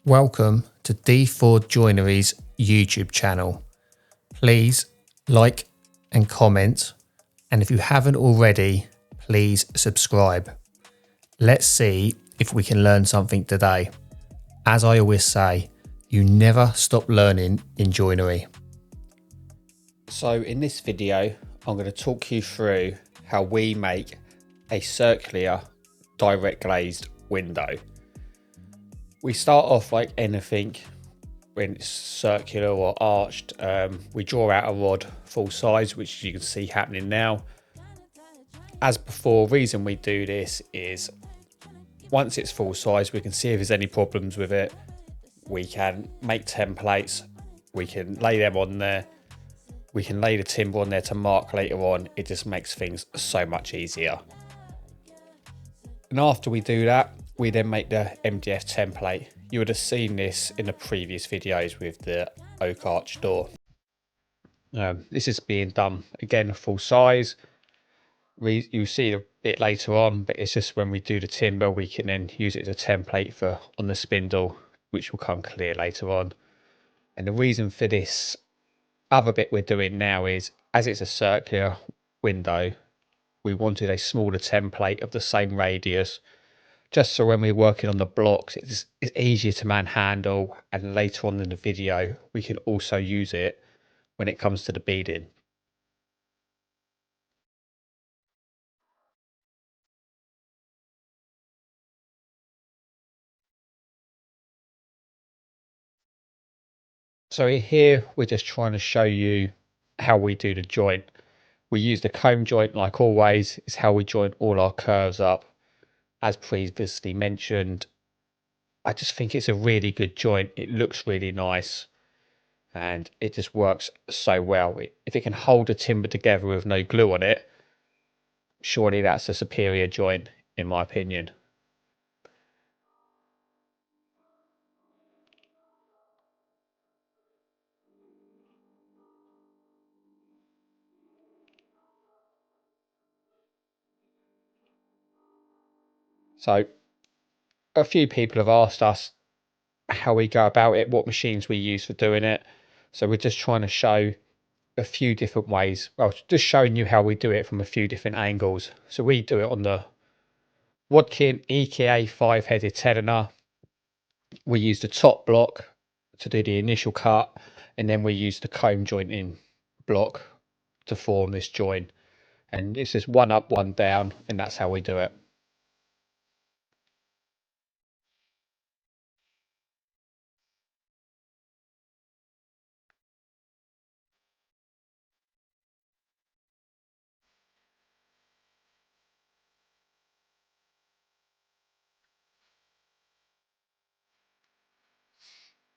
Welcome to DF Joinery's YouTube channel. Please like and comment, and if you haven't already, please subscribe. Let's see if we can learn something today. As I always say, you never stop learning in joinery. So in this video, I'm going to talk you through how we make a circular direct glazed window. We start off like anything when it's circular or arched. We draw out a rod full size, which you can see happening now. As before, reason we do this is once it's full size, we can see if there's any problems with it. We can make templates, we can lay them on there, we can lay the timber on there to mark later on. It just makes things so much easier. And after we do that, we then make the MDF template. You would have seen this in the previous videos with the oak arch door. This is being done again full size. You'll see a bit later on, but it's just when we do the timber, we can then use it as a template for on the spindle, which will come clear later on. And the reason for this other bit we're doing now is, as it's a circular window, we wanted a smaller template of the same radius, just so when we're working on the blocks, it's easier to manhandle, and later on in the video, we can also use it when it comes to the beading. So here we're just trying to show you how we do the joint. We use the comb joint like always. It's how we join all our curves up. As previously mentioned, I just think it's a really good joint. It looks really nice and it just works so well. If it can hold the timber together with no glue on it, surely that's a superior joint in my opinion. So a few people have asked us how we go about it, what machines we use for doing it. So we're just trying to show a few different ways. Well, just showing you how we do it from a few different angles. So we do it on the Wadkin EKA 5-headed Telener. We use the top block to do the initial cut, and then we use the comb jointing block to form this joint. And it's just one up, one down, and that's how we do it.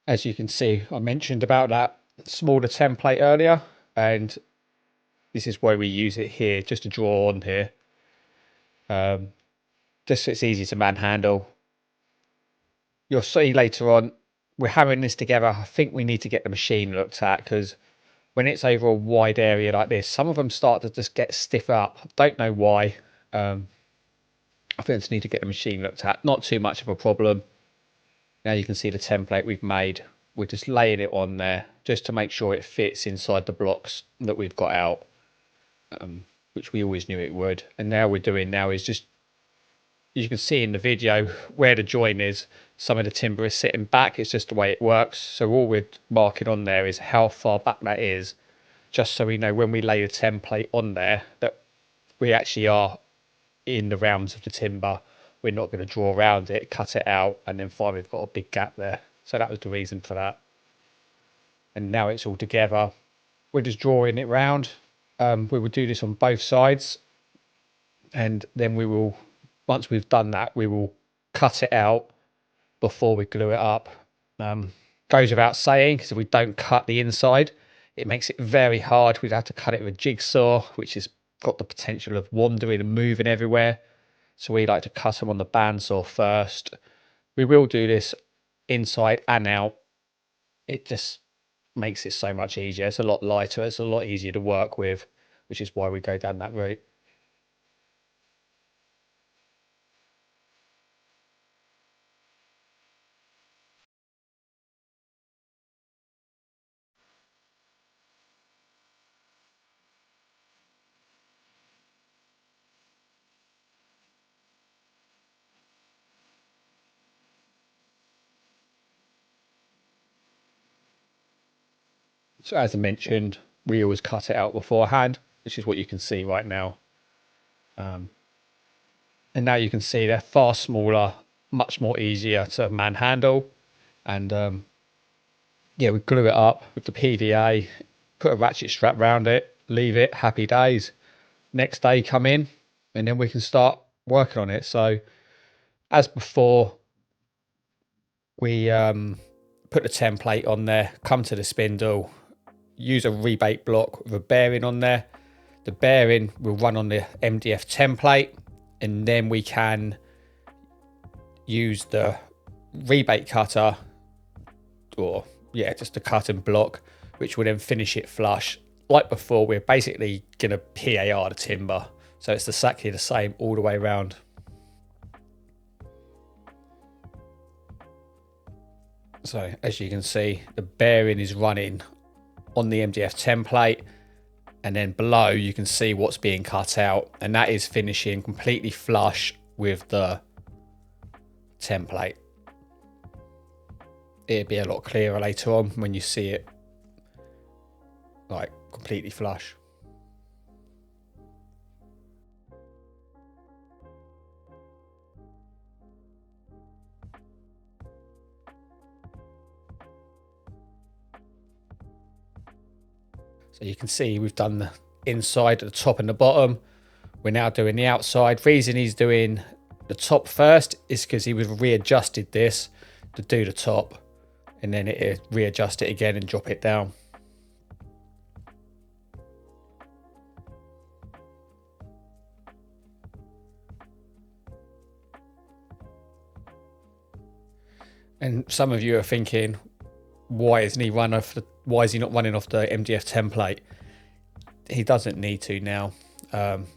As you can see, I mentioned about that smaller template earlier, and this is why we use it here, just to draw on here. Just so it's easy to manhandle. You'll see later on, we're hammering this together. I think we need to get the machine looked at, because when it's over a wide area like this, some of them start to just get stiff up. I don't know why. I think I just need to get the machine looked at. Not too much of a problem. Now you can see the template we've made. We're just laying it on there just to make sure it fits inside the blocks that we've got out, which we always knew it would. And now we're doing now is just, you can see in the video where the joint is, some of the timber is sitting back. It's just the way it works. So all we're marking on there is how far back that is, just so we know when we lay the template on there that we actually are in the rounds of the timber. We're not going to draw around it, cut it out, and then find we've got a big gap there. So that was the reason for that. And now it's all together. We're just drawing it round. We will do this on both sides, and then we will, once we've done that, we will cut it out before we glue it up. Goes without saying, because if we don't cut the inside, it makes it very hard. We'd have to cut it with a jigsaw, which has got the potential of wandering and moving everywhere. So we like to cut them on the bandsaw first. We will do this inside and out. It just makes it so much easier. It's a lot lighter. It's a lot easier to work with, which is why we go down that route. So as I mentioned, we always cut it out beforehand, which is what you can see right now. And now you can see they're far smaller, much more easier to manhandle. And yeah, we glue it up with the PVA, put a ratchet strap around it, leave it, happy days. Next day come in and then we can start working on it. So as before, we put the template on there, come to the spindle, use a rebate block with a bearing on there. The bearing will run on the MDF template, and then we can use the rebate cutter, or yeah, just a cut and block, which will then finish it flush. Like before, we're basically going to PAR the timber, so it's exactly the same all the way around. So as you can see, the bearing is running on the MDF template, and then below you can see what's being cut out, and that is finishing completely flush with the template. It'll be a lot clearer later on when you see it like completely flush. So you can see we've done the inside, the top and the bottom. We're now doing the outside. Reason he's doing the top first is because he would have readjusted this to do the top, and then it readjust it again and drop it down. And some of you are thinking, why is he not running off the MDF template? He doesn't need to now.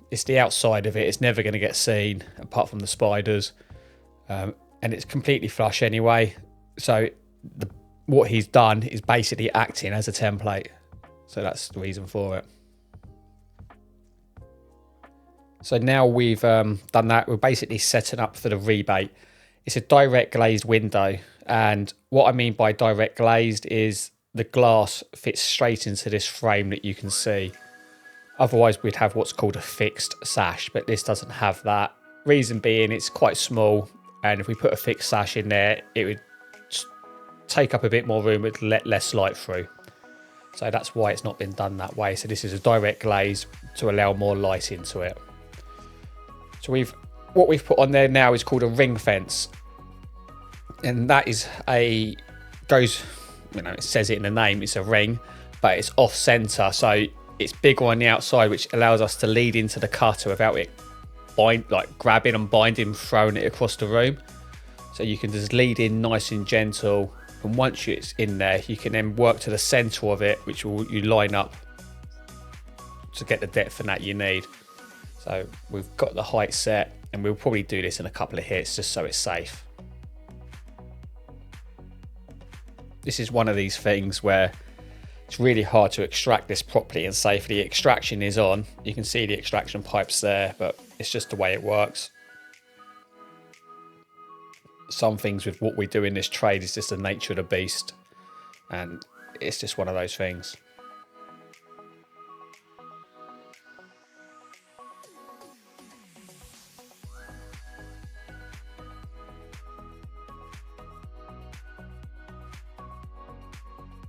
It's the outside of it. It's never going to get seen apart from the spiders, and it's completely flush anyway. So what he's done is basically acting as a template. So that's the reason for it. So now we've done that, we're basically setting up for the rebate. It's a direct glazed window, and what I mean by direct glazed is the glass fits straight into this frame that you can see. Otherwise we'd have what's called a fixed sash, but this doesn't have that. Reason being, it's quite small, and if we put a fixed sash in there, it would take up a bit more room, it would let less light through. So that's why it's not been done that way. So this is a direct glaze to allow more light into it. So what we've put on there now is called a ring fence, and that is it says it in the name, it's a ring, but it's off center, so it's bigger on the outside, which allows us to lead into the cutter without it grabbing and binding, throwing it across the room. So you can just lead in nice and gentle, and once it's in there, you can then work to the center of it, which you line up to get the depth and that you need. So we've got the height set, and we'll probably do this in a couple of hits just so it's safe. This is one of these things where it's really hard to extract this properly and safely. Extraction is on. You can see the extraction pipes there, but it's just the way it works. Some things with what we do in this trade is just the nature of the beast, and it's just one of those things.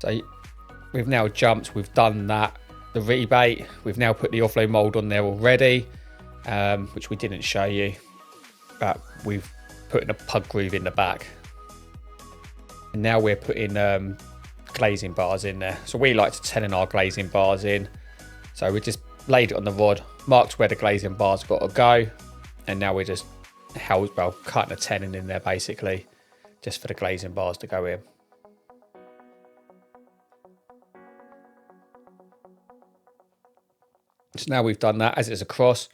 So we've now jumped, we've done that, the rebate, we've now put the offload mould on there already, which we didn't show you, but we've put in a pug groove in the back. And now we're putting glazing bars in there. So we like to tenon our glazing bars in. So we just laid it on the rod, marked where the glazing bars got to go, and now we're just cutting a tenon in there basically, just for the glazing bars to go in. So now we've done that, as it's across,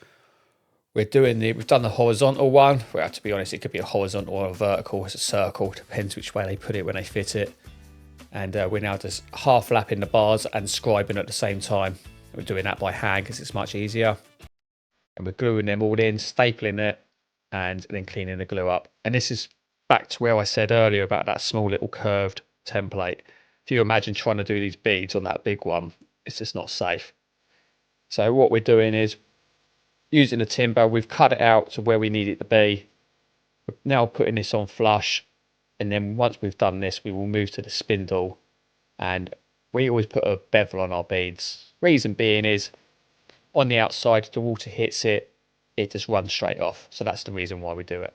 we've done the horizontal one. Well, to be honest, it could be a horizontal or a vertical. It's a circle, depends which way they put it when they fit it. And we're now just half lapping the bars and scribing at the same time. We're doing that by hand because it's much easier. And we're gluing them all in, stapling it, and then cleaning the glue up. And this is back to where I said earlier about that small little curved template. if you imagine trying to do these beads on that big one, it's just not safe. So what we're doing is using the timber, we've cut it out to where we need it to be. We're now putting this on flush, and then once we've done this, we will move to the spindle, and we always put a bevel on our beads. Reason being is on the outside, if the water hits it, it just runs straight off. So that's the reason why we do it.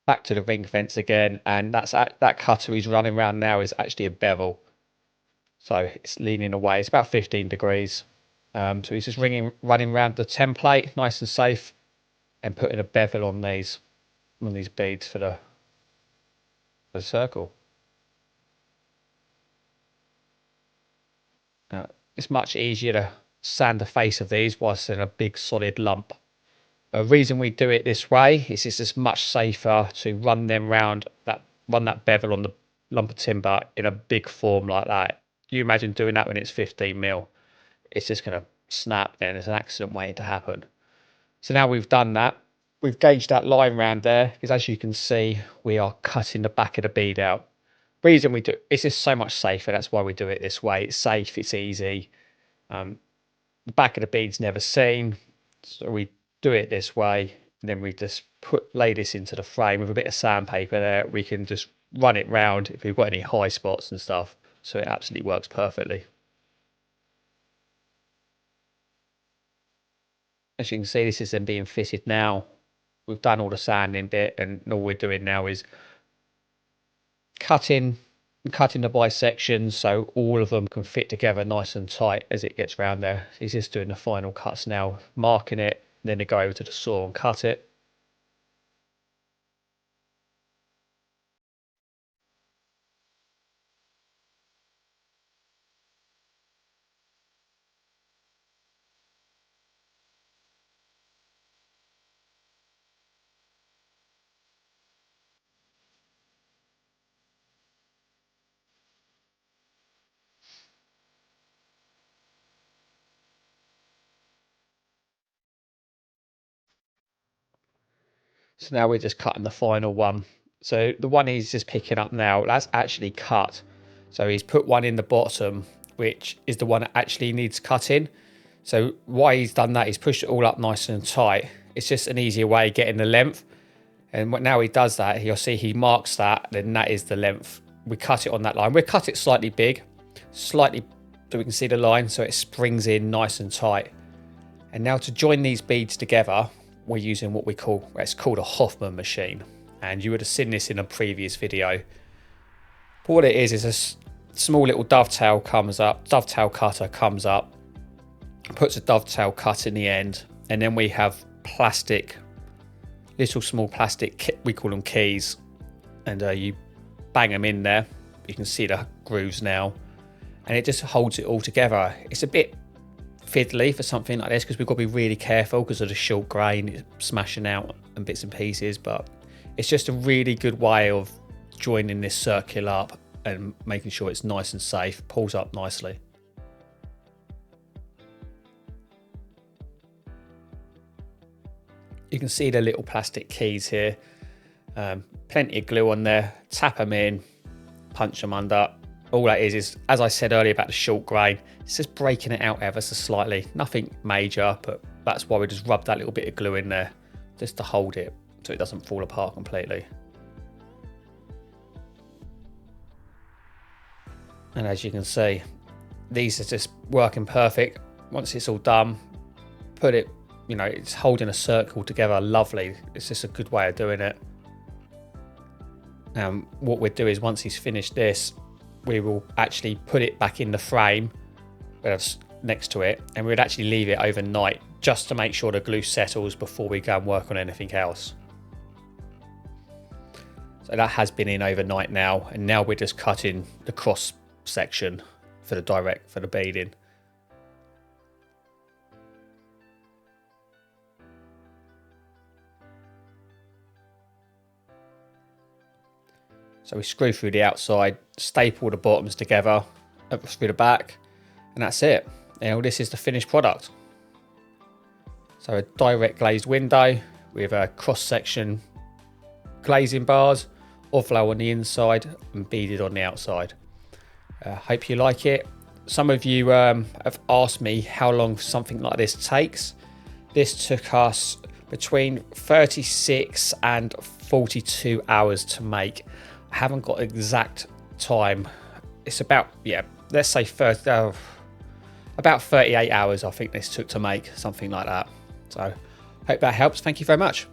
Back to the ring fence again, and that cutter he's running around now is actually a bevel. So it's leaning away. It's about 15 degrees. So he's just running around the template, nice and safe, and putting a bevel on these beads for the circle. Now, it's much easier to sand the face of these whilst in a big solid lump. The reason we do it this way is it's just much safer to run that bevel on the lump of timber in a big form like that. You imagine doing that when it's 15 mil. It's just going to snap, then there's an accident waiting to happen. So now we've done that, we've gauged that line round there, because as you can see, we are cutting the back of the bead out. Reason we do it's just so much safer. That's why we do it this way. It's safe, it's easy. The back of the bead's never seen, so we do it this way. And then we just lay this into the frame with a bit of sandpaper there. We can just run it round if we've got any high spots and stuff. So it absolutely works perfectly. As you can see, this is then being fitted now. We've done all the sanding bit, and all we're doing now is cutting the bisections so all of them can fit together nice and tight as it gets round there. He's just doing the final cuts now, marking it, and then they go over to the saw and cut it. So now we're just cutting the final one. So the one he's just picking up now, that's actually cut. So he's put one in the bottom, which is the one that actually needs cutting. So why he's done that, he's pushed it all up nice and tight. It's just an easier way of getting the length. And now he does that, you'll see he marks that, then that is the length. We cut it on that line. We cut it slightly big, slightly so we can see the line, so it springs in nice and tight. And now to join these beads together, we're using it's called a Hoffman machine. And you would have seen this in a previous video. But what it is a small little dovetail cutter comes up, puts a dovetail cut in the end, and then we have little small plastic, we call them keys, and you bang them in there. You can see the grooves now, and it just holds it all together. It's a bit fiddly for something like this because we've got to be really careful because of the short grain, it's smashing out and bits and pieces, but it's just a really good way of joining this circle up and making sure it's nice and safe, pulls up nicely. You can see the little plastic keys here, plenty of glue on there, tap them in, punch them under. All that is, as I said earlier about the short grain, it's just breaking it out ever so slightly. Nothing major, but that's why we just rub that little bit of glue in there, just to hold it so it doesn't fall apart completely. And as you can see, these are just working perfect. Once it's all done, put it, it's holding a circle together lovely. It's just a good way of doing it. What we'll do is once he's finished this, we will actually put it back in the frame next to it, and we'd actually leave it overnight just to make sure the glue settles before we go and work on anything else. So that has been in overnight now, and now we're just cutting the cross section for the beading. So we screw through the outside, staple the bottoms together, up through the back, and that's it. Now this is the finished product. So a direct glazed window with a cross section glazing bars, Ovlo on the inside and beaded on the outside. Hope you like it. Some of you have asked me how long something like this takes. This took us between 36 and 42 hours to make. I haven't got exact time. It's about, yeah, let's say about 38 hours I think this took to make, something like that. So hope that helps. Thank you very much.